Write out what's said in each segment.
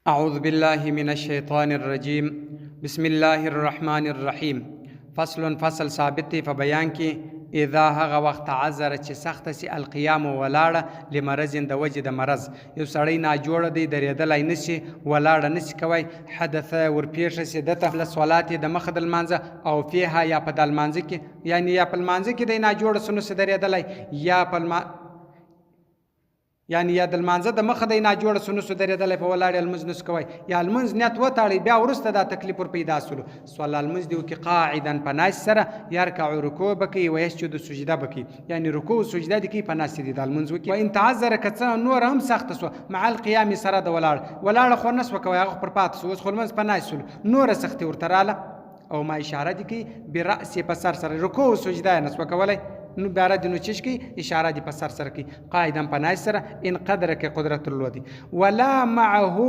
أعوذ بالله من الشیطان الرجیم بسم الله الرحمن الرحیم فصل ثابت دی په بیان کې اذا هغه وخت عذر چې سخت سي القيام ولاړه لمرض د وجه د مرض یو سړی ناجوړه دی درېدلی نشي ولاړه نشي کوي حدث ورپېښه سي دته له صلات د مخ د لمانځه او فيها یا په د لمانځه کې یعنی یا په لمانځه کې دی ناجوړه سنو سي درېدلی یا په یعنی یا د لمانځه د مخه دی ناجوړه سنوسو درېدلی په ولاړې لمونځ نسو کوی یا لمونځ نیت وتاړئ بیا وروسته دا تکلیف ور پیدا سولو صلا لمونځ دې وکړي قاعدا په ناست سره یرکع رکوع به کوي ویسجد سجده به کوي یعنی رکوع سجده دې کوي په ناست دې دا لمونځ وکړي وان تعذر که څه نور هم سخته سوه مع القیام سره د ولاړه خو نسوه کوی هغه پر پاته سو اوس خو لمونځ په ناست سولو نوره سختي ورته راله او ما اشاره دې کوي برأس په سر سره رکوع سجده یې نسوه کولی نو بیا دې نو چش کی اشاره دې په سر سره کی قاعدا په ناس سره ان قدر کې قدرت الودي ولا معه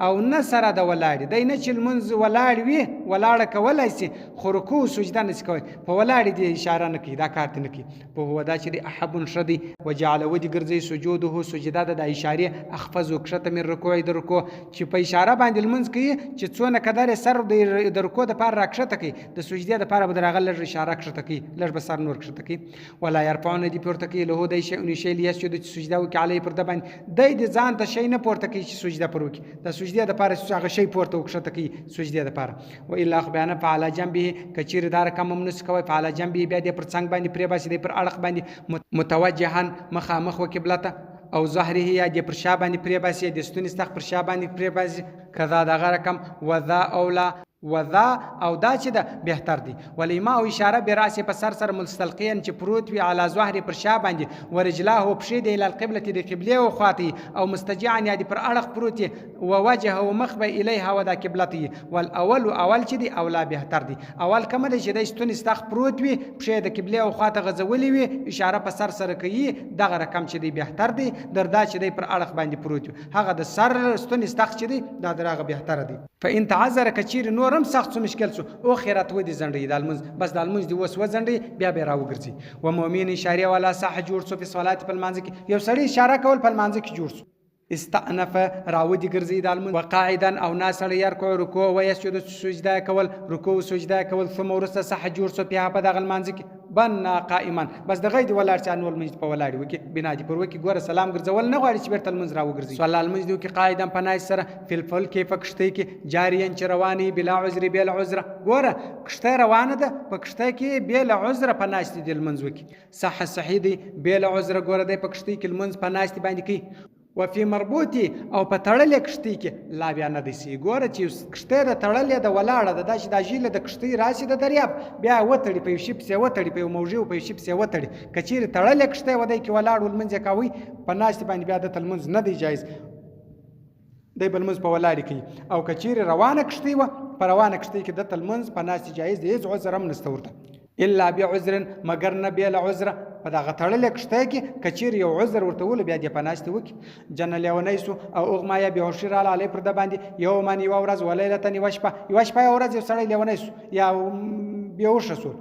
او نصر د ولاړ دی نه چې منز ولاړ وي ولاړه کولای سي خو رکوع سجده نس کوي په ولاړ دې اشاره نه کی دا کارت نه کی په هو دا چې احب شدي وجعل ودي ګرځي سجوده سجده د اشاره اخفض وکشته من رکوع د رکوع چې په اشاره باندې المنز کی چې څونه قدر سر د رکوع د پار راکشته کی د سجده د پار بدرغه لږ اشاره کشته کی لږ بسر نور کشته کی ولا يرفعون دي پورته کوي له دای شي لیسجد سجده وکي علی پر د باندې د ځان ته شي نه پورته کوي چې سجده پر وکي د سجده د پاره هغه شي پورته وکړه کوي سجده د پاره و الا بیان فعل جنبه کچیر دار کم منس کوي فعل جنبه بیا د پر څنګه باندې پرې باسي د پر اړخ باندې متوجهن مخامخ وکبلته او ظهره یا د پر شا باندې پرې باسي د ستوني استخ پر شا باندې پرې باسي کذا دغه رقم وذا اولا وذا او دا چې د بهتر دی ولما او اشاره براس په سر سر مستلقيا چې پروت وي على ظهر پر شا باندې ورجلاه بشي د القبله د قبله او خاطي او مستجعا یادي پر اړخ پروت او وجهه او مخبه اليها ودا قبلتي والاول چې دی اولا بهتر دی اول کوم دی چې د ستون استخ پروت وي بشي د قبله او خاطه غزولي وي اشاره په سر سر کوي دغه رقم چې دی بهتر دی دردا چې دی پر اړخ باندې پروت وي هغه د سر ستون استخ چې دی دا درغه بهتر دی فان تعذر کچیر نور هم سخت سو مشکل سو او خیرات و دي زنډي د المنز بس د المنز دی وس و زنډي بیا به راوګرځي و مؤمن اشاره ولا صح جوړ سو په صلات په المنز کې یو سړی اشاره کول په المنز کې جوړ سو استأنف راودي ګرځي د المنز وقاعدا او ناسړی يرکو رکوع و يسجد سجده کول رکوع سجده کول ثم ورسته صح جوړ سو په دغه المنز کې بنا قائما بس د غید ولار چا نور منځ په ولاړ وکي بنا دي پر وکي ګوره سلام ګرځول نه غواړي چې بیرته المنز راوګرځي صلی الله المنز دی کې قاعدا پنای سره فل کې فکشته کې جاریان چرواني بلا عذر بلا عذر ګوره کشته روانه ده پکشته کې بلا عذر پناشتي د المنز وکي صحیح دی بلا عذر ګوره د پکشته کې المنز پناشتي باندې کې وفي مربوطي او په تړلې کشتۍ کې لا بیا نه دی سي ګوره چې کشتۍ د تړلې د ولاړه د داسې د ژیله د کشتۍ راسي د دریاب بیا وتړي په یو شي پسې وتړي په یو موضوع په یو شي پسې وتړي که چیرې تړلې کشتۍ ودی کې ولاړ ولمنځ یې کوي په ناستې باندې بیا دته لمونځ نه دی جایز دی به لمونځ په ولاړې کوي او که چیرې روانه کشتۍ وه په روانه کشتۍ کې دته لمونځ په ناستې جایز دی هېڅ عذر هم نشته ورته الا بعذر مگر نه بیا له عذره په دغه تړلې کشتۍ کې که چیرې یو عذر ورته ول بیا دې په ناستې وکړي جنه لیونی سو او اغما یا بېهوشي راله علی پر د باندې یوما یوه ورځ ولیلتن یوه شپه یوه ورځ یو سړی لیونی سو یا بېهوشه سو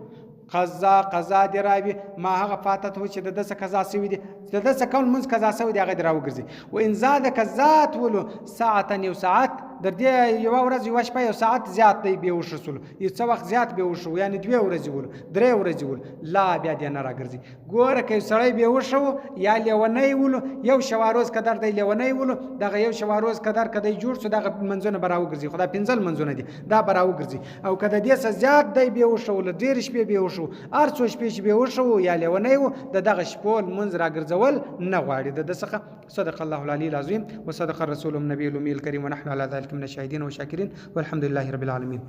قضا دی راوي ما هغه فاتت و چې د دسه قضا سوي دي د دسه کول منځ قضا سوي دي هغه راوګرځي و ان زاد کذات ولو ساعتا یو ساعت در دې یو ورځ یو شپه یو ساعت زیات دی به وشسول یو څه وخت زیات به وشو یعنی 2 ورځې ول 3 ورځې ول لا بیا دې نه راګرځي ګوره کې سړی به وشو یا لیونی ول یو شواروز قدر دی لیونی ول دغه یو شواروز قدر کدی جوړ شو دغه منځونه براوګرځي خدا پنځل منځونه دي دا براوګرځي او کده دې څه زیات دی به وشو ل ډیر شپې به وشو ارڅو شپې به وشو یا لیونی و دغه شپول منځ راګرځول نه غواړي د څخه صدق الله العلی العظیم وصدق الرسول النبي الامي الكريم ونحن على ذلك من الشاهدين والشاكرين والحمد لله رب العالمين